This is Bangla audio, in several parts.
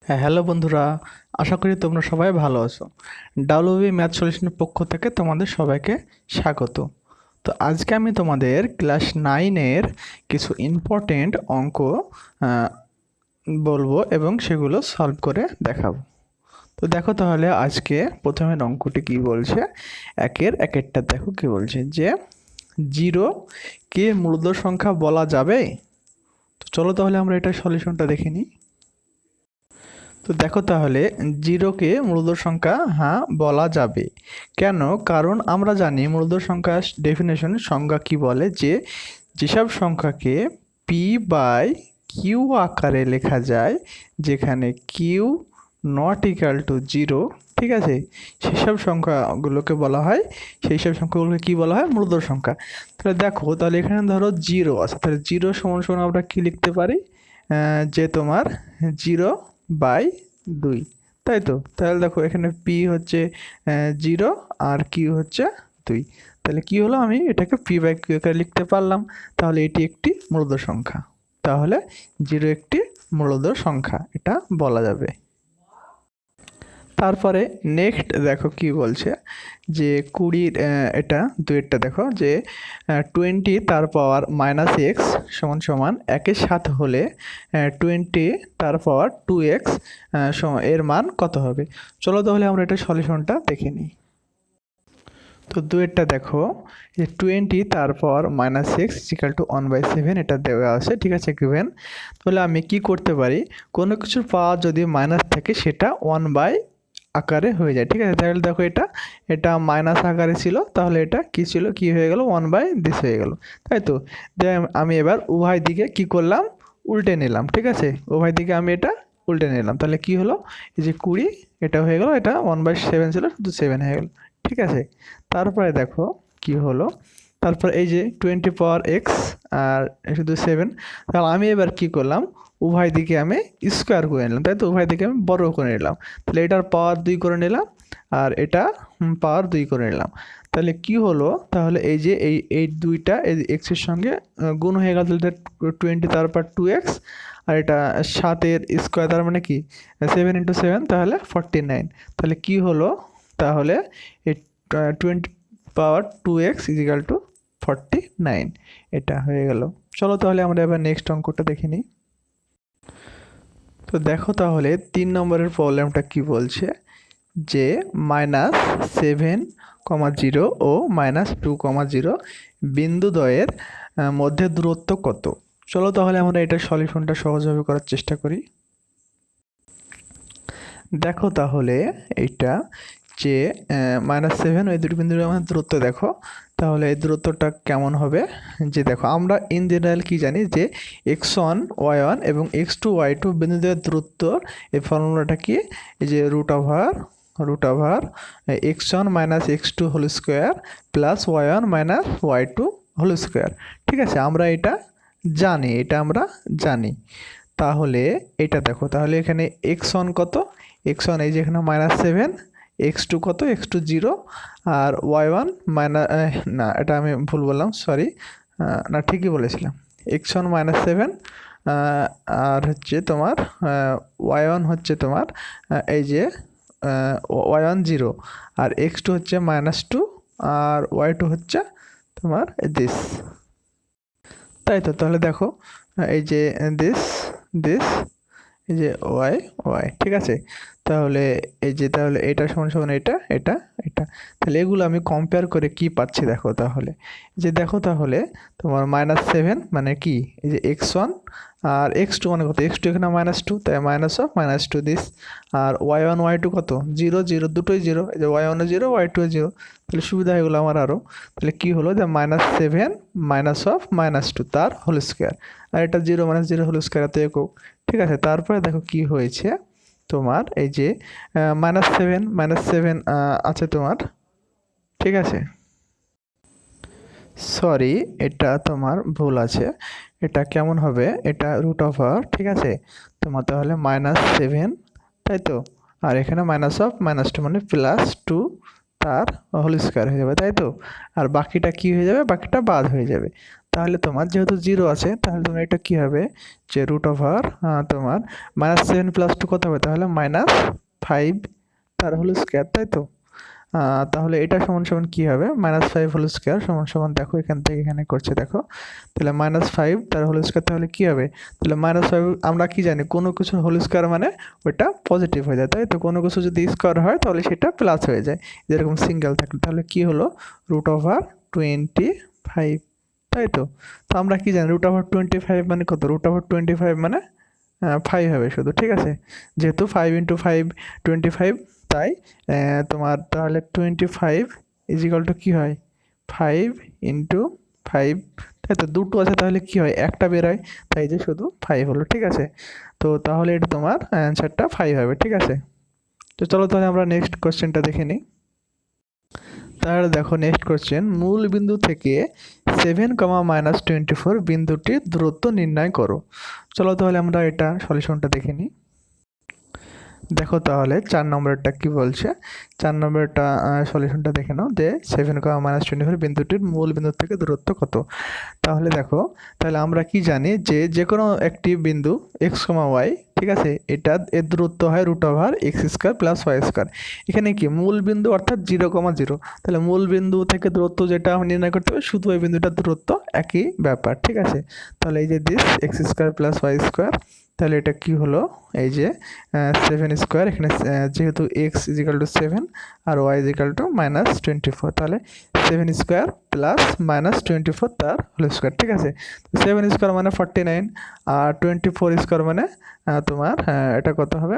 হ্যাঁ, হ্যালো বন্ধুরা। আশা করি তোমরা সবাই ভালো আছো। ডাব্লিউবি ম্যাথ সলিউশনের পক্ষ থেকে তোমাদের সবাইকে স্বাগত। তো আজকে আমি তোমাদের ক্লাস 9-এর কিছু ইম্পর্টেন্ট অঙ্ক আহ, বলবো এবং সেগুলো সলভ করে দেখাবো। তো দেখো তাহলে আজকে প্রথমের অঙ্কটি কি বলছে। একেরটা দেখো কি বলছে যে জিরো কে মূলদ সংখ্যা বলা যাবে। তো চলো তাহলে আমরা এটা সলিউশনটা দেখে নিই। তো দেখো তাহলে জিরোকে মূলদ সংখ্যা হ্যাঁ বলা যাবে। কেন? কারণ আমরা জানি মূলদ সংখ্যা ডেফিনেশন সংজ্ঞা কি বলে যে যেসব সংখ্যাকে পি বাই কিউ আকারে লেখা যায়, যেখানে q naught equal to zero, ঠিক আছে, সেসব সংখ্যাগুলোকে বলা হয়, সেই সব সংখ্যাগুলোকে কী বলা হয়? মূলদ সংখ্যা। তাহলে দেখো তাহলে এখানে ধরো জিরো আছে, তাহলে জিরো সমান সমান আমরা কী লিখতে পারি? যে তোমার জিরো বাই 2, তাই তো? তাহলে দেখো এখানে পি হচ্ছে জিরো আর কিউ হচ্ছে 2। তাহলে কি হলো, আমি এটাকে পি বাই কিউ আকারে লিখতে পারলাম। তাহলে এটি একটি মূলদ সংখ্যা। তাহলে জিরো একটি মূলদ সংখ্যা, এটা বলা যাবে। তারপরে নেক্সট দেখো কি বলছে যে 20 এটা দুয়েরটা দেখো যে 20 তার পাওয়ার মাইনাস এক্স সমান সমান একের সাথে হলে 20 তার পাওয়ার 2x এর মান কত হবে। চলো তাহলে আমরা এটা সলিউশনটা দেখে নিই। তো দুয়েরটা দেখো যে 20 তার power minus x equal to 1/7 এটা দেওয়া আছে, ঠিক আছে, গিভেন। তাহলে আমি কি করতে পারি, কোনো কিছুর পাওয়ার যদি মাইনাস থাকে সেটা 1 আকারে হয়ে যায়, ঠিক আছে। তাহলে দেখো এটা এটা মাইনাস আকারে ছিল, তাহলে এটা কি ছিল, কি হয়ে গেল, 1/this হয়ে গেল, তাই তো। আমি এবার উভয় দিকে কি করলাম, উল্টে নিলাম, ঠিক আছে। উভয় দিকে আমি এটা উল্টে নিলাম, তাহলে কি হলো, এই যে 20 এটা হয়ে গেল, এটা 1/7 ছিল, শুধু 7 হয়ে গেল, ঠিক আছে। তারপরে দেখো কি হলো, তারপর এই যে 20 পাওয়ার এক্স আর শুধু 7। তাহলে আমি এবার কি করলাম, উভয় দিকে আমি স্কোয়ার করে নিলাম, তাই তো, উভয় দিকে আমি বর্গ করে নিলাম। তাহলে এটার পাওয়ার 2 করে নিলাম আর এটা পাওয়ার 2 করে নিলাম। তাহলে কি হলো, তাহলে এই যে এই দুইটা এই এক্সের সঙ্গে গুণ হয়ে গেল, তাহলে 20 তারপর 2x আর এটা 7-এর স্কোয়ার, তার মানে কি 7 × 7, তাহলে 49। তাহলে কি হলো, তাহলে এই 20 পাওয়ার 2x ইজিক্যাল টু 49, এটা হয়ে গেল। চলো তাহলে আমরা এবার নেক্সট অঙ্কটা দেখে নিই। তো দেখো তাহলে 3 নম্বরের প্রবলেমটা কি বলছে যে -7,0 ও -2,0 বিন্দুদ্বয়ের মধ্যে দূরত্ব কত। চলো তাহলে আমরা এটা সলিউশনটা সহজভাবে করার চেষ্টা করি। দেখো তাহলে এইটা যে -7 ওই দুটো বিন্দুর মধ্যে দূরত্ব দেখো, তাহলে এই দূরত্বটা কেমন হবে। যে দেখো আমরা ইন জেনারেল কি জানি যে x1 y1 এবং x2 y2 বিন্দুদের দূরত্ব, এই ফর্মুলাটা কি, এই যে √ওভার x1 - x2 whole square plus y1 - y2 whole square, ঠিক আছে। আমরা এটা আমরা জানি। তাহলে এটা দেখো, তাহলে এখানে x1 কত, x1 এই যে এখানে -7, x2 কত, x2 0 আর y1 না এটা আমি ভুল বললাম, সরি, না ঠিকই বলেছিলাম, x1 -7 আর হচ্ছে তোমার y1 হচ্ছে তোমার এই যে y1 0 আর x2 হচ্ছে -2 আর y2 হচ্ছে তোমার দিস, তাই তো। তাহলে দেখো এই যে দিস দিস এই যে ওয়াই ওয়াই, ঠিক আছে। তাহলে এই যে তাহলে এটা সমান সমান এটা এটা এটা, তাহলে এগুলো আমি কম্পেয়ার করে কি পাচ্ছি দেখো, তাহলে যে দেখো তাহলে তোমার -7 মানে কি, এই যে x1 আর x2 মানে কত, x2 এখানে -2, তাই -2 দিস, আর y1 y2 কত 0 0 দুটোই 0, এই যে y1 ও 0 y2 ও 0, তাহলে সুবিধা হয়ে গেলো আমার আরও। তাহলে কি হলো যে -7 -2 তার হোল স্কোয়ার, আর এটা 0 - 0 হোল স্কোয়ার, এত একক, ঠিক আছে। তারপরে দেখো কি হয়েছে তোমার, এই যে -7 আছে তোমার, ঠিক আছে, সরি এটা তোমার ভুল আছে, এটা কেমন হবে, এটা √ওভার, ঠিক আছে, তোমার তাহলে -7, তাই তো, আর এখানে -2 মানে +2 তার হোল স্কোয়ার হয়ে যাবে, তাই তো। আর বাকিটা কি হয়ে যাবে, বাকিটা বাদ হয়ে যাবে। তাহলে তোমার যেহেতু 0 আছে, তাহলে তোমার এটা কি হবে, যে রুট ওভার তোমার -7 + 2 কত হবে, তাহলে -5 তার হোল স্কোয়ার, তাই তো। তাহলে এটা সমান সমান কী হবে, -5 হোল স্কোয়ার সমান সমান, দেখো এখান থেকে এখানে করছে, দেখো তাহলে -5 তার হোল স্কোয়ার, তাহলে কী হবে, তাহলে -5 আমরা কি জানি, কোনো কিছুর হোল স্কোয়ার মানে ওইটা পজিটিভ হয়ে যায়, তাই তো। কোনো কিছু যদি স্কোয়ার হয় তাহলে সেটা প্লাস হয়ে যায়, যেরকম সিঙ্গেল থাকলে। তাহলে কি হলো, √25, তাই তো। তো আমরা কি জানি √25 মানে কত, √25 মানে 5 হবে শুধু, ঠিক আছে। যেহেতু 5 × 5 25, তাই তোমার তাহলে 25 = কী হয়, 5 × 5, তাই তো। দুটো আছে তাহলে কি হয়, একটা বেরোয়, তাই যে শুধু 5 হলো, ঠিক আছে। তো তাহলে এটা তোমার অ্যান্সারটা 5 হবে, ঠিক আছে। তো চলো তাহলে আমরা নেক্সট কোশ্চেনটা দেখে নিই। তাহলে দেখো নেক্সট কোশ্চেন, মূল বিন্দু থেকে 7, -24 বিন্দুটির দূরত্ব নির্ণয় করো। চলো তাহলে আমরা এটা সলিউশনটা দেখে নিই। দেখো তাহলে 4 নম্বরটা কি বলছে, 4 নম্বরটা সলিউশনটা দেখে নাও, যে 7, -24 বিন্দুটির মূল বিন্দু থেকে দূরত্ব কত। তাহলে দেখো, তাহলে আমরা কি জানি, যে কোনো একটি বিন্দু x, y, ঠিক আছে, এর দূরত্ব হয় √x² + y²। এখানে কি মূল বিন্দু অর্থাৎ 0, 0, তাহলে মূল বিন্দু থেকে দূরত্ব যেটা নির্ণয় করতে হবে, শুধু ওই বিন্দুটার দূরত্ব, একই ব্যাপার, ঠিক আছে। তাহলে এই যে x² + y², তাহলে এটা কি হলো, এই যে 7², এখানে যেহেতু x = 7 আর y = -24, তাহলে 7² + -24 তার হোল স্কোয়ার, ঠিক আছে। 7² মানে 49, আর 24² মানে তোমার এটা কত হবে,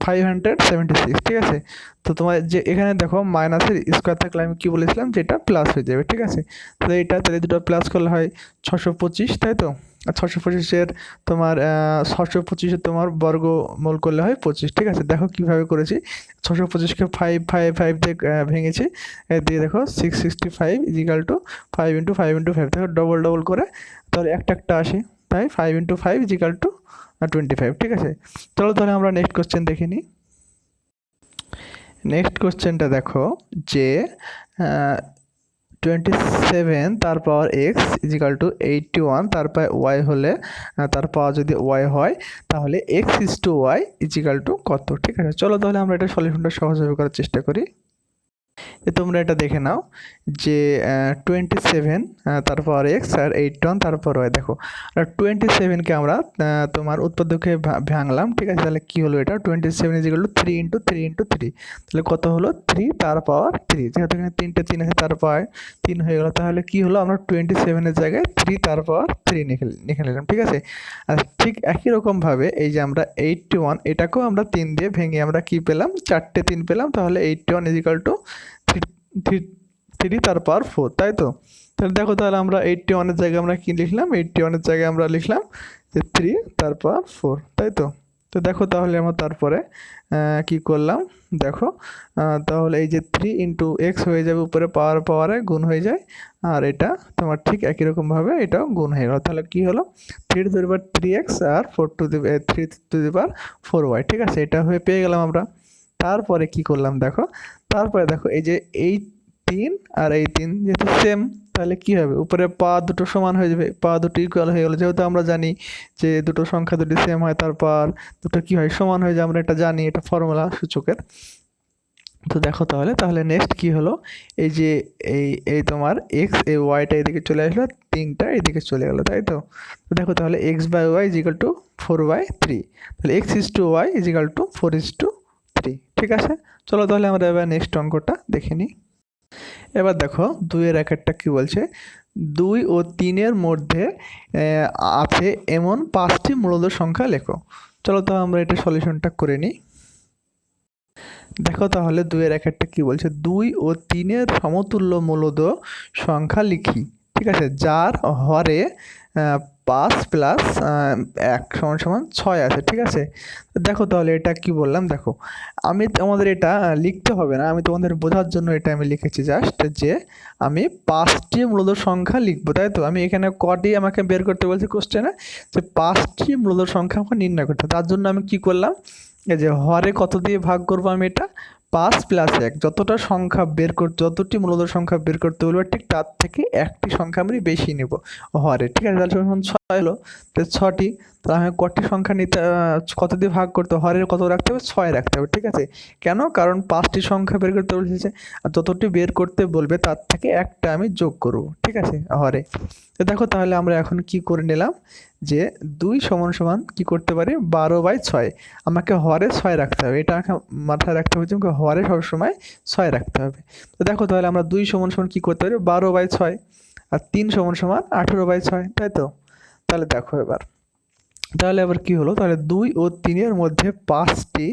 576, ঠিক আছে। তো তোমার যে এখানে দেখো মাইনাসের স্কোয়ার থাকলে আমি কি বলেছিলাম, যে এটা প্লাস হয়ে যাবে, ঠিক আছে। তাহলে এটা তাহলে দুটো প্লাস করলে হয় 625, তাই তো। আর 625-এর তোমার 625-এর তোমার বর্গমূল করলে হয় 25, ঠিক আছে। দেখো কীভাবে করেছি, 625-কে 5, 5, 5 দিয়ে ভেঙেছি, দিয়ে দেখো 665 = 5 × 5 × 5, দেখো ডবল ডবল করে, তাহলে একটা একটা আসে, তাই 5 × 5 = 25, ঠিক আছে। চলো তাহলে আমরা নেক্সট কোশ্চেন দেখে নিই। নেক্সট কোশ্চেনটা দেখো, যে 27 তার পাওয়ার x = 81 তার পাওয়ার y হলে, তার পাওয়ার যদি y হয়, তাহলে x/y = কত, ঠিক আছে। চলো তাহলে আমরা এটা সলিউশনটা সহজভাবে করার চেষ্টা করি। তোমরা এটা দেখে নাও, যে 27 তার পাওয়ার x আর 81 তার পাওয়ার y। দেখো, আর 27-কে আমরা তোমার উৎপাদকে ভাঙলাম, ঠিক আছে। তাহলে কি হলো, এটা 27 = 3 × 3 × 3, তাহলে কত হলো, 3 তার পাওয়ার 3, যেহেতু এখানে 3টে 3 আছে, তার পাওয়ার 3 হয়ে গেল। তাহলে কি হলো, আমরা 27-এর জায়গায় 3 তার পাওয়ার 3 লিখে নিলাম, ঠিক আছে। আর ঠিক একই রকমভাবে এই যে আমরা 81, এটাকেও আমরা 3 দিয়ে ভেঙে আমরা কি পেলাম, 4টে 3 পেলাম, তাহলে 81 = 3 তার পাওয়ার 4, তাই তো। তাহলে দেখো, তাহলে আমরা 81-এর জায়গায় আমরা কি লিখলাম, 81-এর জায়গায় আমরা লিখলাম যে 3 তার পাওয়ার 4, তাই তো। তো দেখো তাহলে আমরা তারপরে কি করলাম, দেখো তাহলে এই যে 3 × x হয়ে যাবে, উপরে পাওয়ারে গুণ হয়ে যায়, আর এটা তোমার ঠিক একই রকমভাবে এটাও গুণ হয়ে গেল। তাহলে কি হলো, 3^3x আর 3^4y, ঠিক আছে। এটা হয়ে পেয়ে গেলাম আমরা। তারপরে কি করলাম, দেখো তারপরে দেখো, এই যে এই 3 আর এই 3 যেহেতু সেম, তাহলে কি হবে, উপরে পা দুটো সমান হয়ে যাবে, পা দুটো ইকুয়াল হয়ে গেলো। যেহেতু আমরা জানি যে দুটো সংখ্যা দুটি সেম হয়, তার পাওয়ার দুটো কি হয়, সমান হয়ে যায়, আমরা এটা জানি, এটা ফর্মুলা সূচকের। তো দেখো তাহলে নেক্সট কি হলো, এই যে এই তোমার x, এই ওয়াইটা এদিকে চলে আসলো, 3টা এদিকে চলে গেলো, তাই তো। দেখো তাহলে x/y = 4/3, তাহলে x/y = 4/3, ঠিক আছে। চলো তাহলে আমরা এবার নেক্সট অঙ্কটা দেখে নিই। এবার দেখো 2-এর একটা কি বলছে, 2 ও 3-এর মধ্যে আছে এমন 5টি মূলদ সংখ্যা লেখো। চলো তাহলে আমরা এটা সলিউশনটা করে নিই। দেখো তাহলে 2-এর একটা কি বলছে, 2 ও 3-এর সমতুল্য মূলদ সংখ্যা লিখি, ঠিক আছে, যার হরে 5 প্লাস 1 সমান সমান 6 আছে, ঠিক আছে। দেখো তাহলে এটা কি বললাম, দেখো আমাদের এটা লিখতে হবে না, আমি তোমাদের বোঝার জন্য এটা আমি লিখেছি জাস্ট যে আমি 5টি মূলদ সংখ্যা লিখবো, তাই তো। আমি এখানে কটি আমাকে বের করতে বলছি কোশ্চেনে, যে 5টি মূলদ সংখ্যা আমাকে নির্ণয় করতে হবে। তার জন্য আমি কি করলাম, এই যে হরে কত দিয়ে ভাগ করবো আমি, এটা 5 প্লাস 1, যতটা সংখ্যা যতটি মূলদ সংখ্যা বের করতে বলবো ঠিক তার থেকে একটি সংখ্যা আমি বেশি নিব হরে, ঠিক আছে। তাহলে যখন 6 হলো, তো 6টি, তাহলে আমি কটি সংখ্যা নিতে কত দিয়ে ভাগ করতে হবে, হরের কত রাখতে হবে, 6 রাখতে হবে, ঠিক আছে। কেন, কারণ 5টি সংখ্যা বের করতে বলেছে, আর যতটি বের করতে বলবে তার থেকে একটা আমি যোগ করব, ঠিক আছে, হরে। তো দেখো তাহলে আমরা এখন কি করে নিলাম, যে 2 সমান সমান কি করতে পারি, 12/6। আমাকে হরে 6 রাখতে হবে, এটা আমাকে মাথায় রাখতে হবে যে আমাকে হরে সবসময় 6 রাখতে হবে। তো দেখো তাহলে আমরা 2 সমান সমান কী করতে পারি, 12/6, আর 3 সমান সমান 18/6, তাই তো। তাহলে দেখো এবার কি হলো, তাহলে 2 ও 3-এর মধ্যে 5টি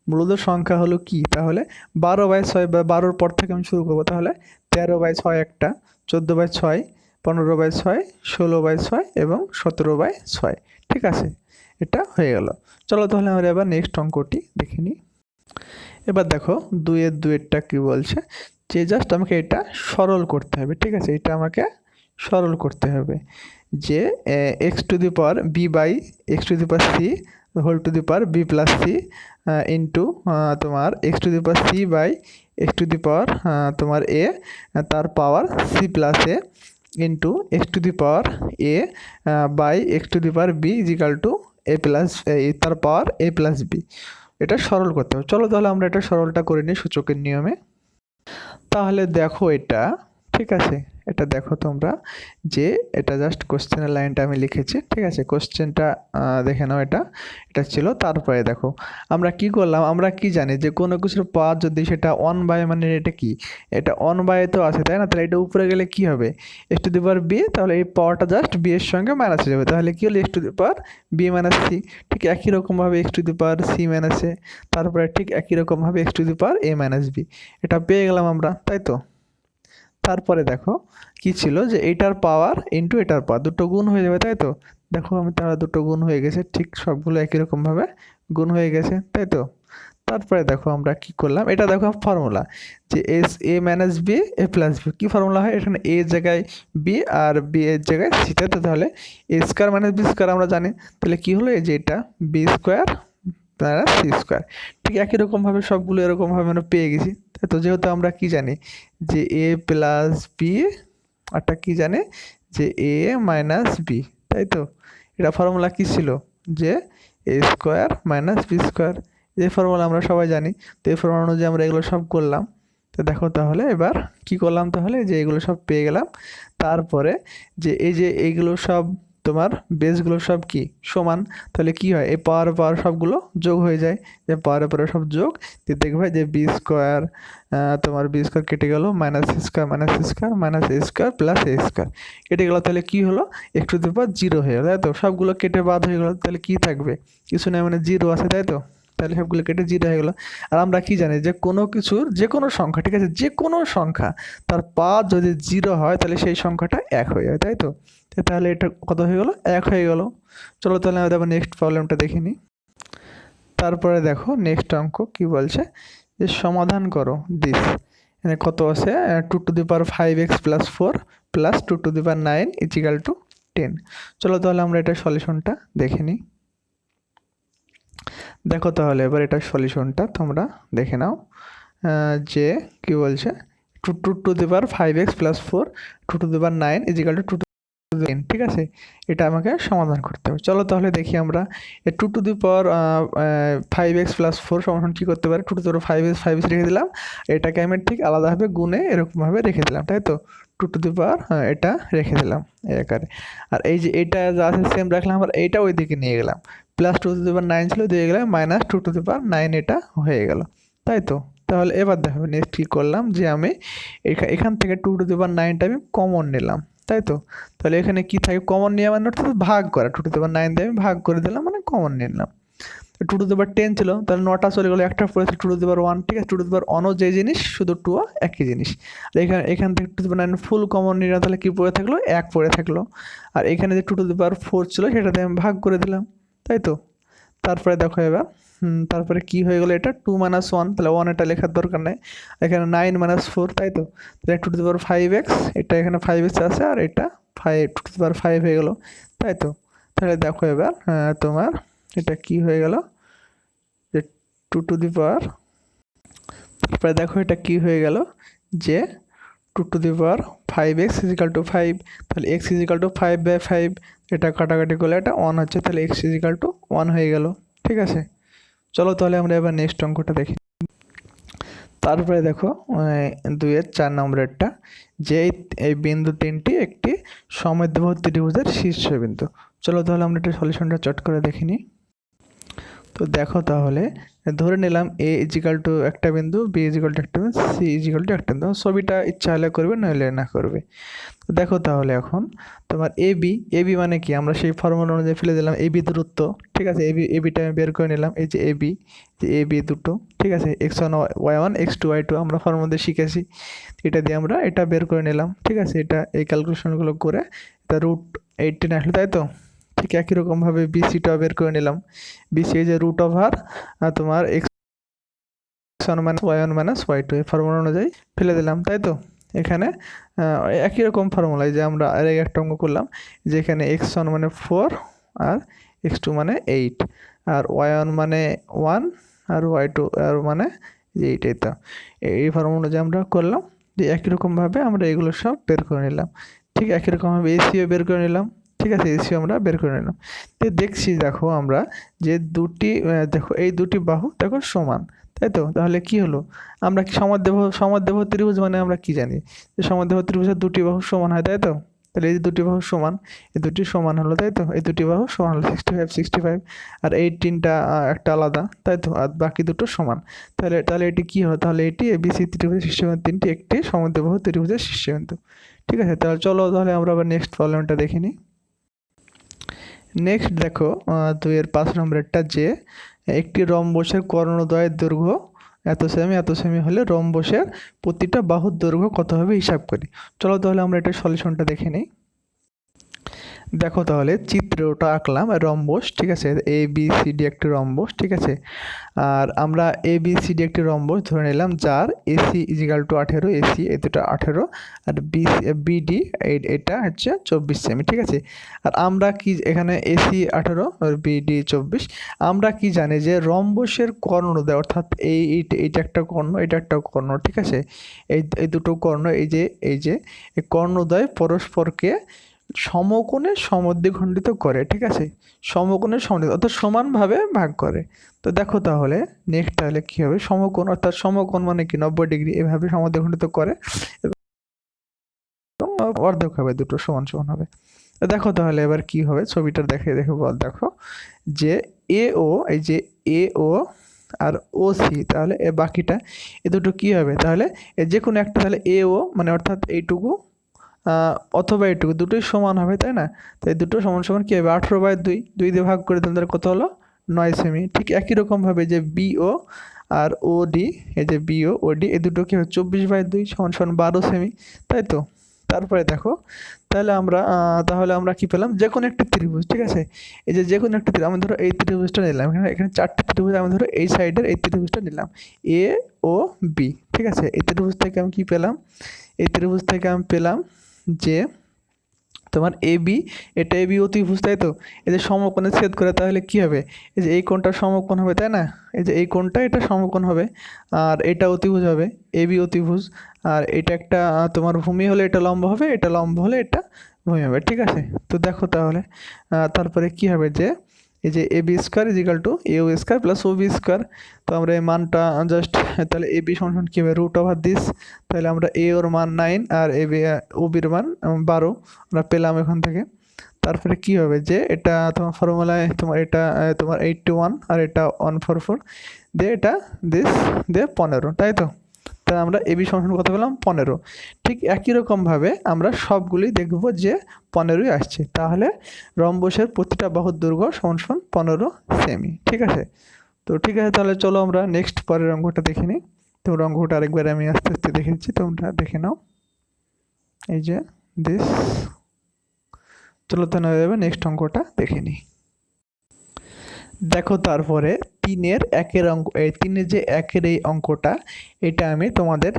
মূলদ সংখ্যা হলো কি, তাহলে 12/6 বা 12-র পর থেকে আমি শুরু করবো, তাহলে 13/6 একটা, 14/6, 15/6, 16/6 এবং 17/6, ঠিক আছে। এটা হয়ে গেল। চলো তাহলে আমরা এবার নেক্সট অঙ্কটি দেখে নিই। এবার দেখো 2-এর কি বলছে, যে জাস্ট আমাকে এটা সরল করতে হবে, ঠিক আছে। এটা আমাকে সরল করতে হবে, যে x to the power b by x to the power c whole to the power b plus c into তোমার x to the power c by x to the power তোমার এ তার power c plus a into x to the power a by x to the power b equal to a plus তার পাওয়ার এ প্লাস বি। এটা সরল করতে হবে। চলো তাহলে আমরা এটা সরলটা করে নিই সূচকের নিয়মে। তাহলে দেখো এটা, ঠিক আছে, এটা দেখো তোমরা, যে এটা জাস্ট কোশ্চেনের লাইনটা আমি লিখেছি, ঠিক আছে। কোশ্চেনটা দেখে নাও, এটা ছিল। তারপরে দেখো আমরা কি করলাম, আমরা কি জানি যে কোনো কিছুর পাওয়ার যদি সেটা 1/, মানে এটা কি, এটা 1/, তো আছে, তাই না। তাহলে এটা উপরে গেলে কি হবে, x to the power b, তাহলে এই পাওয়ারটা জাস্ট বি এর সঙ্গে মাইনাস হয়ে যাবে, তাহলে কি হলো, x to the power b minus c. ঠিক একই রকমভাবে x to the power c minus a, তারপরে ঠিক একই রকমভাবে x to the power a minus b. এটা পেয়ে গেলাম আমরা, তাই তো। তারপরে দেখো কি ছিল, যে এইটার পাওয়ার ইন্টু এটার পাওয়ার দুটো গুণ হয়ে যাবে, তাই তো। দেখো তারা দুটো গুণ হয়ে গেছে, ঠিক সবগুলো একই রকমভাবে গুণ হয়ে গেছে, তাই তো। তারপরে দেখো আমরা কি করলাম, এটা দেখো ফর্মুলা, যে s a minus b a plus b, কী ফর্মুলা হয়, এখানে এ জায়গায় বি আর বি এর জায়গায় সি, তাই তো। তাহলে a square minus b square আমরা জানি, তাহলে কি হলো, এই যে এটা b square plus c square. ঠিক একই রকমভাবে সবগুলো এরকমভাবে আমরা পেয়ে গেছি, তাই তো। যেহেতু আমরা কি জানি, যে এ প্লাস বি, আরটা কি জানে, যে এ মাইনাস বি, তাই তো। এটা ফর্মুলা কি ছিল, যে এ স্কোয়ার মাইনাস বি স্কোয়ার, এই ফর্মুলা আমরা সবাই জানি। তো এই ফর্মুলা অনুযায়ী আমরা এগুলো সব করলাম। তো দেখো তাহলে এবার কি করলাম, তাহলে যে এগুলো সব পেয়ে গেলাম। তারপরে যে এই যে এইগুলো সব তোমার বেসগুলো সব কি সমান, তাহলে কি হয়, এই পাওয়ার সবগুলো যোগ হয়ে যায়, যে পাওয়ারের পরে সব যোগ দিয়ে দেখবে যে বি স্কোয়ার, তোমার বি স্কোয়ার কেটে গেল, minus square minus square minus a square plus a square কেটে গেল, তাহলে কি হলো, এক্স টু দি পাওয়ার 0 হয়ে গেল, তাই তো। সবগুলো কেটে বাদ হয়ে গেল, তাহলে কি থাকবে, কিছু নেই, মানে 0 আছে, তাই তো। তাহলে সবগুলো কেটে 0 হয়ে গেলো। আর আমরা কি জানি, যে কোনো কিছুর যে কোনো সংখ্যা, ঠিক আছে, যে কোনো সংখ্যা তার পাওয়ার যদি 0 হয় তাহলে সেই সংখ্যাটা 1 হয়ে যায়, তাই তো। তাহলে এটা কত হয়ে গেল, 1 হয়ে গেল। চলো তাহলে আমরা আবার নেক্সট প্রবলেমটা দেখে নিই। তারপরে দেখো নেক্সট অঙ্ক কি বলছে, যে সমাধান করো দিস, এখানে কত আছে, 2 to the power 5x plus 4 plus 2 to the power 9 equal to 10। চলো তাহলে আমরা এটা সলিউশনটা দেখে নিই। দেখো তাহলে এবার এটা সলিউশনটা তোমরা দেখে নাও, যে কি বলছে, 2 to the power 5x plus 4 2 to the power 9 equal to 2 to the 10, ঠিক আছে। এটা আমাকে সমাধান করতে হবে। চলো তাহলে দেখি আমরা, 2 to the power 5x plus 4 সমান কী করতে পারি, 2 টু দি পাওয়ার 5x রেখে দিলাম, এটাকে আমি ঠিক আলাদাভাবে গুণে এরকমভাবে রেখে দিলাম, তাই তো। 2 টু দি পাওয়ার এটা রেখে দিলাম এই আকারে। আর এই যে এটা যা আছে সেম রাখলাম, আর এইটা ওই দিকে নিয়ে গেলাম, প্লাস 2 টু দি পাওয়ার 9 ছিল, দিয়ে গেলাম মাইনাস 2 টু দি পাওয়ার 9, এটা হয়ে গেল, তাই তো। তাহলে এবার দেখো নেক্সট কী করলাম, যে আমি এখান থেকে 2 টু দি পাওয়ার 9টা আমি কমন নিলাম, তাই তো। তাহলে এখানে কি থাকে, কমন নেওয়া মানে অর্থাৎ ভাগ করা, 2 টু দি পাওয়ার 9 দিয়ে আমি ভাগ করে দিলাম, মানে কমন নিলাম। টু টু দি পাওয়ার 10 ছিল, তাহলে 9টা চলে গেলো, একটা পড়েছে টু টু দি পাওয়ার 1, ঠিক আছে। টু টু দি পাওয়ার 1ও যে জিনিস, শুধু 2ও একই জিনিস। আর এখান থেকে two to the power 9 full common নিলাম, তাহলে কি পড়ে থাকলো, 1 পড়ে থাকলো। আর এখানে যে টু টু দি পাওয়ার 4 ছিল সেটাতে আমি ভাগ করে দিলাম, তাই তো। তারপরে দেখো এবার তারপরে কি হয়ে গেলো, এটা 2 - 1, তাহলে 1 এটা লেখার দরকার নেই। এখানে 9 - 4, তাই তো। তাহলে two to the power 5x, এটা এখানে 5x আছে, আর এটা 5 টু টু দি পাওয়ার 5 হয়ে গেল, তাই তো। তাহলে দেখো এবার তোমার এটা কি হয়ে গেল, যে টু টু দি পাওয়ার, তারপরে দেখো এটা কি হয়ে গেল, যে two to the power 5x equal to 5, তাহলে x ইজিক্যাল টু 5/5, এটা কাটাকাটি করলে এটা 1 হচ্ছে, তাহলে x ইজিক্যাল টু 1 হয়ে গেল, ঠিক আছে। চলো তাহলে আমরা এবার নেক্সট অঙ্কটা দেখি। তারপরে দেখো 2-এর 4 নম্বরেরটা, যে এই বিন্দু তিনটি একটি সমদ্বিবাহু ত্রিভুজের শীর্ষবিন্দু। চলো তাহলে আমরা এটা সলিউশনটা চট করে দেখে নিই। তো দেখো তাহলে ধরে নিলাম a ইজিক্যাল টু একটা বিন্দু, b ইজিক্যাল টু একটা বিন্দু, c ইজিক্যাল টু একটা বিন্দু। ছবিটা ইচ্ছা হলে করবে, নইলে না করবে। তো দেখো তাহলে এখন তোমার ab মানে কি, আমরা সেই ফর্মুলা অনুযায়ী ফেলে দিলাম ab দূরত্ব, ঠিক আছে। abটা আমি বের করে নিলাম, এই যে ab দুটো, ঠিক আছে। x1 y1 x2 y2 আমরা ফর্মুলা দিয়ে শিখেছি, এটা দিয়ে আমরা এটা বের করে নিলাম, ঠিক আছে। এটা এই ক্যালকুলেশনগুলো করে এটা √18 আসলো, তাই তো। ঠিক একই রকমভাবে বিসিটা বের করে নিলাম, বিসি এই যে √ওভার তোমার x1 - y1 - y2 এই ফর্মুলা অনুযায়ী ফেলে দিলাম, তাই তো। এখানে একই রকম ফর্মুলায় যে আমরা আর একটা অঙ্ক করলাম, যে এখানে x1 মানে 4 আর x2 মানে 8 আর y1 মানে 1 আর y2 আর মানে 8, এই তো। এই ফর্মুলা অনুযায়ী আমরা করলাম, যে একই রকমভাবে আমরা এগুলো সব বের করে নিলাম, ঠিক একই রকমভাবে এসিও বের করে নিলাম, ঠিক আছে। এসিও আমরা বের করে নিলাম। তো দেখছি দেখো আমরা যে দেখো এই দুটি বাহু দেখো সমান, তাই তো। তাহলে কি হলো, আমরা কি সমদ্বিবাহু ত্রিভুজ মানে আমরা কি জানি, যে সমদ্বিবাহু ত্রিভুজের দুটি বাহু সমান হয়, তাই তো। তাহলে এই দুটি বাহু সমান, এই দুটি সমান হলো, তাই তো। এই দুটি বাহু সমান হলো 65 আর এই তিনটা একটা আলাদা, তাই তো। আর বাকি দুটো সমান, তাহলে এটি কি হলো, তাহলে এটি এবিসি ত্রিভুজের শীর্ষবিন্দু তিনটি একটি সমদ্বিবাহু ত্রিভুজের শীর্ষবিন্দু, ঠিক আছে। তাহলে চলো তাহলে আমরা আবার নেক্সট প্রবলেমটা দেখে নিই। নেক্সট দেখো 2-এর 5 নম্বরেরটা, যে একটি রম্বসের কর্ণদ্বয়ের দৈর্ঘ্য এত সেমি হলে রম্বসের প্রতিটা বাহুর দৈর্ঘ্য কত হবে হিসাব করি। চলো তাহলে আমরা এটা সলিউশনটা দেখে নিই। দেখো তাহলে চিত্রটা আঁকলাম রম্বস, ঠিক আছে। এ বি সি ডি একটি রম্বস, ঠিক আছে। আর আমরা এ বি সি ডি একটি রম্বস ধরে নিলাম, যার এসি ইজিক্যাল টু 18, এসি এই দুটো 18 আর বিডি এটা হচ্ছে 24 সেমি, ঠিক আছে। আর আমরা কি এখানে এসি 18 আর বিডি 24, আমরা কি জানি যে রম্বসের কর্ণদ্বয়, অর্থাৎ এইটা একটা কর্ণ, এটা একটা কর্ণ, ঠিক আছে। এই দুটো কর্ণ, এই যে এই কর্ণদ্বয় পরস্পরকে সমকোণে সমদ্বিখণ্ডিত করে, ঠিক আছে। সমকোণে সমদ্বিখণ্ডিত অর্থাৎ সমানভাবে ভাগ করে। তো দেখো তাহলে নেক্সট তাহলে কি হবে, সমকোণ অর্থাৎ সমকোণ মানে কি 90 ডিগ্রি এভাবে সমদ্বিখণ্ডিত করে এবং অর্ধেক হবে, দুটো সমান সমান হবে। তো দেখো তাহলে এবার কি হবে, ছবিটা দেখে বল। দেখো যে এই যে এ ও আর ও সি, তাহলে এ বাকিটা এ দুটো কি হবে, তাহলে যে কোনো একটা, তাহলে এ ও মানে অর্থাৎ এইটুকু অথবা এইটুকু দুটোই সমান হবে, তাই না। তো এই দুটো সমান সমান কী হবে, 18/2, 2 দিয়ে ভাগ করে দিলে কত হলো, 9 সেমি। ঠিক একই রকমভাবে যে বিও আর ওডি, এই যে বিও ওডি এই দুটো কী হবে, 24/2 সমান সমান 12 সেমি, তাই তো। তারপরে দেখো তাহলে আমরা কি পেলাম, যে কোনো একটি ত্রিভুজ, ঠিক আছে। এই যে কোনো একটা ত্রিভুজ, আমি ধরো এই ত্রিভুজটা নিলাম, এখানে 4টি ত্রিভুজ, আমি ধরো এই সাইডের এই ত্রিভুজটা নিলাম এ ও বি, ঠিক আছে। এই ত্রিভুজ থেকে আমি কি পেলাম, এই ত্রিভুজ থেকে আমি পেলাম যে তোমার এবি, এটা এবি অতিভুজ, তাই তো। এই যে সমকোণে ছেদ করে, তাহলে কি হবে, এই যে এই কোণটা সমকোণ হবে, তাই না। এই যে এই কোণটা এটা সমকোণ হবে, আর এটা অতিভুজ হবে, এবি অতিভুজ। আর এটা একটা তোমার ভূমি হলে এটা লম্ব হবে, এটা লম্ব হলে এটা ভূমি হবে, ঠিক আছে। তো দেখো তাহলে তারপরে কি হবে, যে এই যে এ B square is equal to A square plus O B square. তো আমরা এই মানটা জাস্ট, তাহলে এ বি সমান কী হবে, √দিস। তাহলে আমরা ওর মান 9 আর ও বির মান 12 আমরা পেলাম এখান থেকে। তারপরে কি হবে, যে এটা তোমার ফর্মুলায় তোমার 81 আর এটা 144 দিয়ে এটা দিস দিয়ে 15, তাই তো। তো তা আমরা এবি সমান কত পেলাম 15। ঠিক একই রকমভাবে আমরা সবগুলি দেখব যে 15ই আসছে, তাহলে রম্বসের প্রতিটা বাহুর দৈর্ঘ্য সমান সমান 15 সেমি। ঠিক আছে, তো ঠিক আছে, তাহলে চলো আমরা নেক্সট পরের অঙ্কটা দেখে নিই। তোমরা অঙ্কটা আরেকবার আমি আস্তে আস্তে দেখে দিচ্ছি, তোমরা দেখে নাও। এই যে দিস, চলো তাহলে নেক্সট অঙ্কটা দেখে নিই। দেখো তারপরে 3-এর 1-এর অঙ্ক, এই 3-এর যে 1-এর এই অঙ্কটা, এটা আমি তোমাদের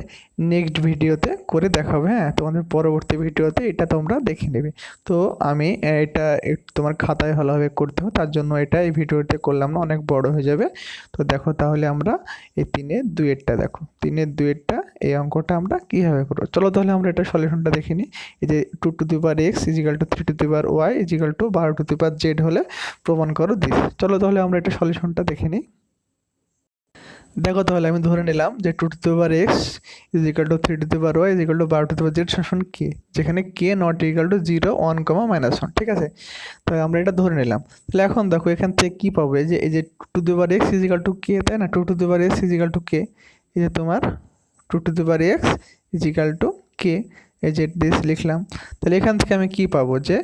নেক্সট ভিডিওতে করে দেখাবো। হ্যাঁ, তোমাদের পরবর্তী ভিডিওতে এটা তোমরা দেখে নেবে। তো আমি এটা তোমার খাতায় ভালোভাবে করতে হবে, তার জন্য এটা এই ভিডিওতে করলাম না, অনেক বড় হয়ে যাবে। তো দেখো তাহলে আমরা এই 3-এর 2-এরটা দেখো, 3-এর 2-এরটা এই অঙ্কটা আমরা কীভাবে করবো। চলো তাহলে আমরা এটা সলিউশনটা দেখে নিই। এই যে 2x = 3y = 12z হলে প্রমাণ করো দিস। চলো তাহলে আমরা এটা সলিউশনটা দেখে নিই। দেখো তাহলে আমি ধরে নিলাম যে 2x = 3y = 12z সমান k, যেখানে k not equal to 0, 1, -1। ঠিক আছে, তাহলে আমরা এটা ধরে নিলাম। তাহলে এখন দেখো এখান থেকে কি পাবো, এই যে 2x = k, তাই না, 2x = k, এই যে তোমার 2x = k, এই যে দিস লিখলাম। তাহলে এখান থেকে আমি কি পাবো, যে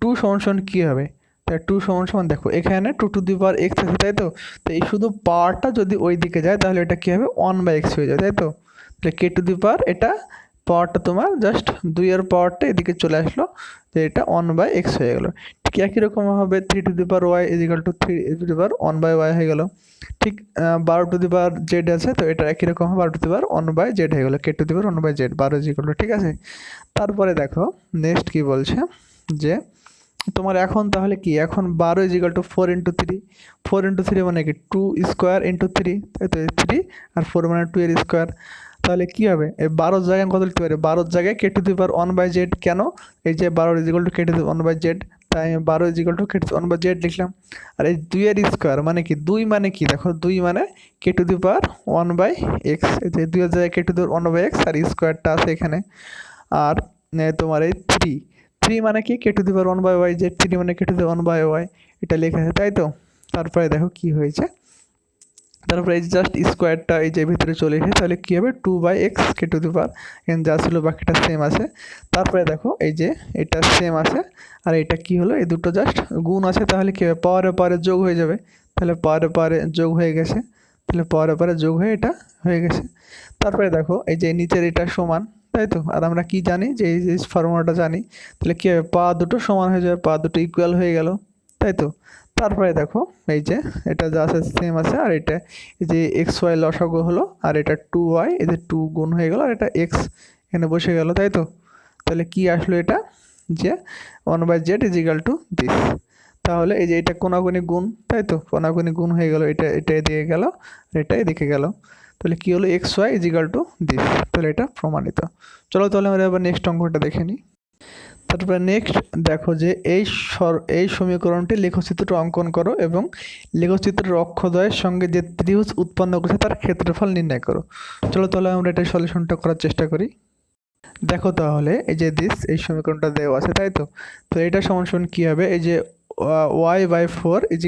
2 সমান কি হবে, তাই 2 সমান দেখো এখানে 2x আছে, তাই তো। তো এই শুধু পাওয়ারটা যদি ওই দিকে যায় তাহলে এটা কী হবে, 1/x হয়ে যায়, তাই তো। তাহলে k⁴ এটা পাওয়ারটা তোমার জাস্ট 2-এর পাওয়ারটা এদিকে চলে আসলো, যে এটা 1/x হয়ে গেলো। ঠিক একই রকমভাবে 3y = 3 1/y হয়ে গেল। ঠিক 12z আছে, তো এটা একই রকম 12 1/z হয়ে গেলো, k⁴ 1/z 12 ঠিক আছে। তারপরে দেখো নেক্সট কি বলছে, যে তোমার এখন তাহলে কি, এখন 12 = 4 × 3, 4 × 3 মানে কি 2² × 3, তাই তো, 3 আর 4 মানে 2 এর স্কোয়ার। তাহলে কি হবে, এই 12 জায়গায় কত লিখতে পারে, 12 জায়গায় k⁴ 1/z, কেন, এই যে 12 = k⁴ 1/z, তাই আমি 12 = k⁴ 1/z লিখলাম। আর এই 2 এর স্কোয়ার মানে কি, 2 মানে কি, দেখো 2 মানে k⁴ 1/x, এই যে 2 এর জায়গায় k⁴ 1/x আর স্কোয়ারটা আছে এখানে। আর তোমার এই 3 মানে কি, k⁴ 1/y, যে 3 মানে k⁴ 1/y, এটা লেখা আছে, তাই তো। তারপরে দেখো কি হয়েছে, তারপরে এই জাস্ট স্কোয়ারটা এই যে ভিতরে চলে এসে, তাহলে কী হবে 2/x k⁴, এখানে যা ছিল বাকিটা সেম আছে। তারপরে দেখো এই যে এটা সেম আছে, আর এটা কি হলো, এই দুটো জাস্ট গুণ আছে, তাহলে কী হবে, পাওয়ারে যোগ হয়ে যাবে। তাহলে পাওয়ারে যোগ হয়ে গেছে, তাহলে পাওয়ারে যোগ হয়ে এটা হয়ে গেছে। তারপরে দেখো এই যে নিচের এটা সমান, তাই তো। আর আমরা কি জানি, যে এই যে ফর্মুলাটা জানি, তাহলে কী হবে, পা দুটো সমান হয়ে যাবে, পা দুটো ইকুয়াল হয়ে গেল, তাই তো। তারপরে দেখো এই যে এটা যা আছে সেম আছে, আর এটা এই যে xy লসাগু হলো, আর এটা 2y, এই যে 2 গুণ হয়ে গেল, আর এটা x এখানে বসে গেল, তাই তো। তাহলে কি আসলো এটা, যে 1/z = দিস। তাহলে এই যে এটা কোনাকুনি গুণ, তাই তো, কোনাকুনি গুণ হয়ে গেল, এটা এদিকে গেল, এটা এদিকে গেল। তাহলে কি হলো, xy = দিস। তাহলে এটা প্রমাণিত। চলো তাহলে আমরা এবার নেক্সট অঙ্কটা দেখে নিই। তারপরে নেক্সট দেখো যে এই সমীকরণটি লেখচিত্রটা অঙ্কন করো এবং লেখচিত্রের অক্ষদ্বয়ের সঙ্গে যে ত্রিভুজ উৎপন্ন করছে তার ক্ষেত্রফল নির্ণয় করো। চলো তাহলে আমরা এটা সলিউশনটা করার চেষ্টা করি। দেখো তাহলে এই যে এই সমীকরণটা দেওয়া আছে, তাই তো। তো এটা সমান কী হবে, এই যে y/4 =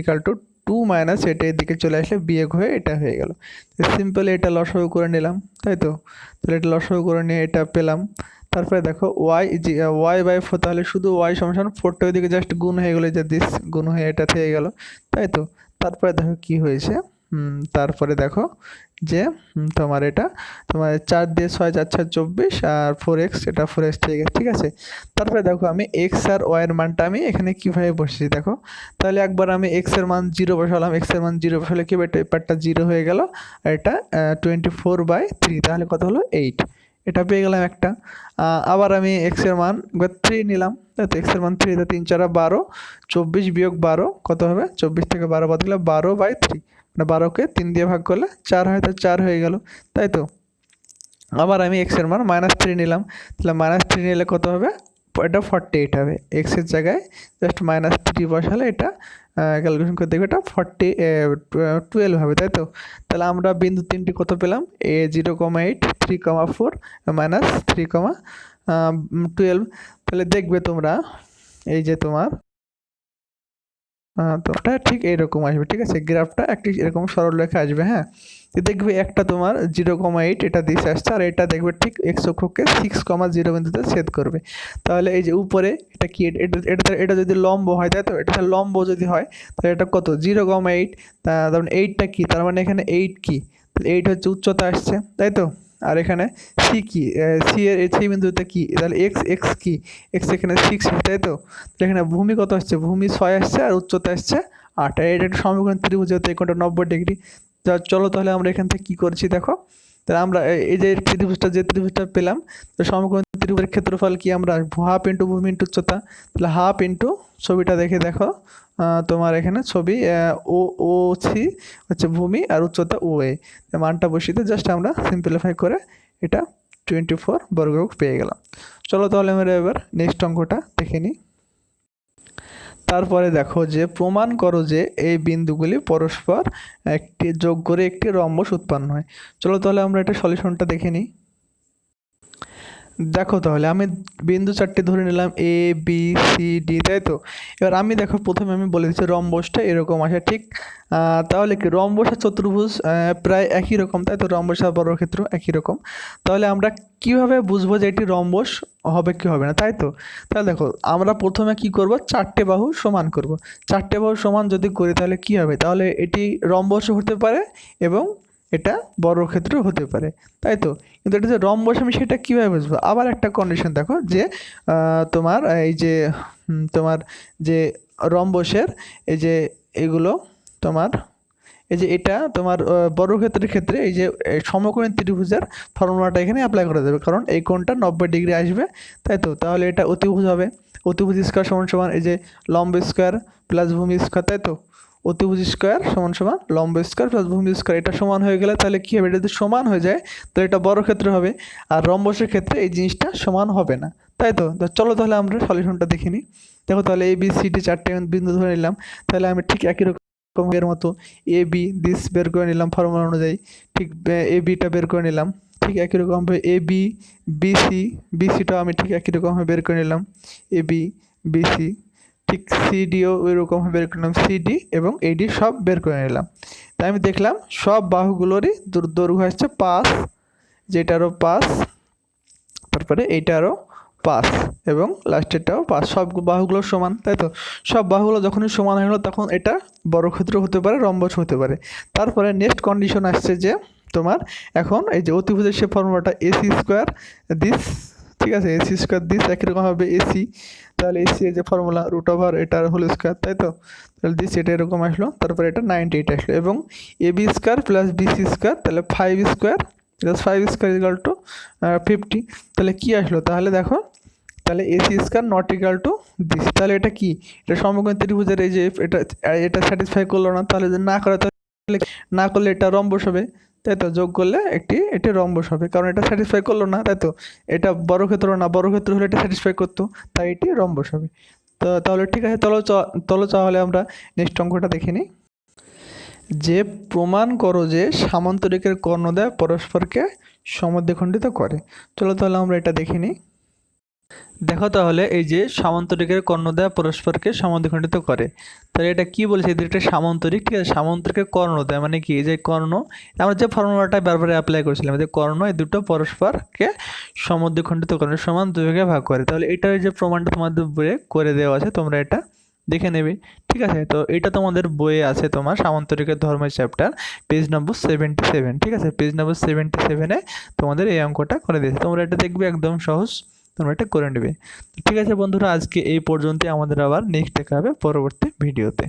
2 - এটা এদিকে চলে আসলে বিয়োগ হয়ে এটা হয়ে গেল। সিম্পলি এটা লসাগু করে নিলাম, তাই তো। তাহলে এটা লসাগু করে নিয়ে এটা পেলাম। তারপরে দেখো y/4, তাহলে শুধু y = 4টা ওইদিকে জাস্ট গুণ হয়ে গেলো, যে দিস গুণ হয়ে এটা থেকে গেল, তাই তো। তারপরে দেখো কি হয়েছে, তারপরে দেখো যে তোমার এটা তোমার 4 দিয়ে 6 × 4 = 24, আর 4x, এটা 4x থেকে গেছে, ঠিক আছে। তারপরে দেখো আমি x আর y এর মানটা আমি এখানে কীভাবে বসেছি দেখো। তাহলে একবার আমি x এর মান 0 বসালাম, x এর মান 0 বসালে কি হবে, এটা পার্টটা 0 হয়ে গেল, আর এটা 24/3, তাহলে কত হলো 8, এটা পেয়ে গেলাম একটা। আবার আমি x এর মান 3 নিলাম, তাই তো, x এর মান 3, 3 × 4 = 12, 24 - 12 কত হবে, 24 থেকে 12 বাদ দিলে 12/3, মানে 12কে 3 দিয়ে ভাগ করলে 4 হয়, তো 4 হয়ে গেল, তাই তো। আবার আমি x এর মান -3 নিলাম, তাহলে -3 নিলে কত হবে, এটা 48 হবে। x এর জায়গায় জাস্ট -3 বসালে এটা ক্যালকুলেশন করে দেখবে এটা 12 হবে, তাই তো। তাহলে আমরা বিন্দু 3টি কত পেলাম, a 0,8, 3,4 -3,12। তাহলে দেখবে তোমরা এই যে তোমার তো এটা ঠিক এইরকম আসবে, ঠিক আছে, গ্রাফটা একটি এরকম সরল রেখা আসবে। হ্যাঁ, দেখবে একটা তোমার 0,8 এটা দিশে আসছে, আর এটা দেখবে ঠিক এক্স অক্ষকে 6,0 বিন্দুতে ছেদ করবে। তাহলে এই যে উপরে এটা কি, এটা যদি লম্ব হয়, তাই তো, এটা লম্ব যদি হয় তাহলে এটা কত 0,8, তার 8টা কি, তার মানে এখানে 8 কি, তাহলে 8 হচ্ছে উচ্চতা আসছে, তাই তো। আর এখানে সি কি, সি এর সেই বিন্দুতে কি, তাহলে এক্স কি, এক্স এখানে 6, তাই তো। এখানে ভূমি কত আসছে, ভূমি 6 আসছে, আর উচ্চতা আসছে 8। এটা একটা সমকোণ ত্রিভুজ, হতে এই কোণটা 90 ডিগ্রি। চলো তাহলে আমরা এখান থেকে কি করছি দেখো, তাহলে আমরা এই যে ত্রিভুজটা পেলাম, তো সমকোণ ত্রিভুজের ক্ষেত্রফল কি, আমরা হাফ ইন্টু ভূমি ইন্টু উচ্চতা, তাহলে হাফ ইন্টু ছবিটা দেখো তোমার এখানে ছবি ও ও সি হচ্ছে ভূমি, আর উচ্চতা ও এ, মানটা বসিয়ে জাস্ট আমরা সিম্পলিফাই করে এটা 24 বর্গমূল পেয়ে গেলাম। চলো তাহলে আমরা এবার নেক্সট অঙ্কটা দেখে নিই। তারপরে দেখো যে প্রমাণ করো যে এই বিন্দুগুলি পরস্পর একটি যোগ করে একটি রম্বস উৎপন্ন হয়। চলো তাহলে আমরা এটা সলিউশনটা দেখে নিই। দেখো তাহলে আমি বিন্দু 4টে ধরে নিলাম, এ বি সি ডি, তাই তো। এবার আমি দেখো প্রথমে আমি বলে দিচ্ছি রম্বসটা এরকম আসে, ঠিক। তাহলে কি রম্বস আর চতুর্ভুজ প্রায় একই রকম, তাই তো, রম্বস আর বর্গক্ষেত্র একই রকম। তাহলে আমরা কিভাবে বুঝবো যে এটি রম্বস হবে কি হবে না, তাই তো। তাহলে দেখো আমরা প্রথমে কি করব, 4টে বাহু সমান করব। 4টে বাহু সমান যদি করি তাহলে কি হবে, তাহলে এটি রম্বসও হতে পারে এবং এটা বর্গক্ষেত্র হতে পারে, তাই তো। কিন্তু এটা যে রম্বস, আমি সেটা কীভাবে বুঝবো, আবার একটা কন্ডিশন দেখো যে তোমার এই যে তোমার যে রম্বসের এই যে এগুলো তোমার এই যে এটা তোমার বর্গক্ষেত্রের ক্ষেত্রে এই যে সমকোণী ত্রিভুজের ফর্মুলাটা এখানে অ্যাপ্লাই করা যাবে, কারণ এই কোণটা 90 ডিগ্রি আসবে, তাই তো। তাহলে এটা অতিভুজ হবে, অতিভুজ স্কোয়ার সমান সমান এই যে লম্ব স্কোয়ার প্লাস ভূমি স্কোয়ার, তাই তো। অতিভুজ স্কোয়ার সমান সমান লম্ব স্কোয়ার প্লাস ভূমি স্কোয়ার, এটা সমান হয়ে গেলে তাহলে কী হবে, এটা যদি সমান হয়ে যায় তাহলে এটা বর্গক্ষেত্র হবে, আর রম্বসের ক্ষেত্রে এই জিনিসটা সমান হবে না, তাই তো। চলো তাহলে আমরা সলিউশনটা দেখে নিই। দেখো তাহলে এ বি সি ডি 4টে বিন্দু ধরে নিলাম, তাহলে আমি ঠিক একই রকম এর মতো এ বি দিস বের করে নিলাম ফর্মুলা অনুযায়ী, ঠিক এ বিটা বের করে নিলাম, ঠিক একই রকমভাবে এ বি বিসি, বিসিটাও আমি ঠিক একই রকমভাবে বের করে নিলাম, এ বি বিসি, ঠিক সিডিও ওই রকমভাবে বের করে নিলাম, সিডি এবং এডি সব বের করে নিলাম। তাই আমি দেখলাম সব বাহুগুলোরই দৈর্ঘ্য আসছে 5, যেটারও 5, তারপরে এইটারও 5 এবং লাস্টেরটাও 5, সব বাহুগুলো সমান, তাই তো। সব বাহুগুলো যখনই সমান হয়ে গেলো তখন এটা বর্গক্ষেত্র হতে পারে, রম্বস হতে পারে। তারপরে নেক্সট কন্ডিশন আসছে যে তোমার এখন এই যে অতিভুজের সে ফর্মুলাটা এসি স্কোয়ার দিস, ঠিক আছে, এসি স্কোয়ার দিস একই রকম হবে এসি, তাহলে এসি এর যে ফর্মুলা রুট ওভার এটার হোল স্কোয়ার, তাই তো। তাহলে দিস এটা এরকম আসলো, তারপরে এটা 98 আসলো, এবং A B square plus BC square, তাহলে 5 square plus 5 square equal to 50। তাহলে কি আসলো, তাহলে দেখো তাহলে AC square not equal to this, তাহলে এটা কি, এটা সমকোণ ত্রিভুজের এই যে এটা স্যাটিসফাই করলো না, তাহলে যদি না করে তাহলে না করলে এটা রম্বস হবে, তাই তো। যোগ করলে এটি রম্বস হবে, কারণ এটা স্যাটিসফাই করলো না, তাই তো। এটা বর্গক্ষেত্র না, বর্গক্ষেত্র হলে এটা স্যাটিসফাই করতো, তাই এটি রম্বস হবে। তো তাহলে ঠিক আছে, চলো তাহলে আমরা নেক্সট অঙ্কটা দেখে নিই। যে প্রমাণ করো যে সামান্তরিকের কর্ণদ্বয় পরস্পরকে সমদ্বিখণ্ডিত করে। চলো তাহলে আমরা এটা দেখে নিই। দেখো তাহলে এই যে সামান্তরিকের কর্ণদ্বয় পরস্পরকে সমদ্বিখণ্ডিত করে, তাহলে এটা কি বলছে, এটা সামান্তরিক, ঠিক আছে। সামান্তরিকের কর্ণদ্বয় মানে কি, যে কর্ণ, আমরা যে ফর্মুলাটা বারবার অ্যাপ্লাই করেছিলাম, যে কর্ণ এই দুটো পরস্পরকে সমদ্বিখণ্ডিত করে, সমান দুই ভাগে ভাগ করে, তাহলে এটার যে প্রমাণটা তোমাদের বইয়ে করে দেওয়া আছে, তোমরা এটা দেখে নেবে, ঠিক আছে। তো এটা তোমাদের বইয়ে আছে, তোমার সামান্তরিকের ধর্মের চ্যাপ্টার পেজ নম্বর 77, ঠিক আছে, পেজ নম্বর 77-এ তোমাদের এই অঙ্কটা করে দিয়েছে, তোমরা এটা দেখবে একদম সহজ, তোমরা এটা করে নেবে। ঠিক আছে বন্ধুরা, আজকে এই পর্যন্তই, আমাদের আবার নেক্সট দেখা হবে পরবর্তী ভিডিওতে।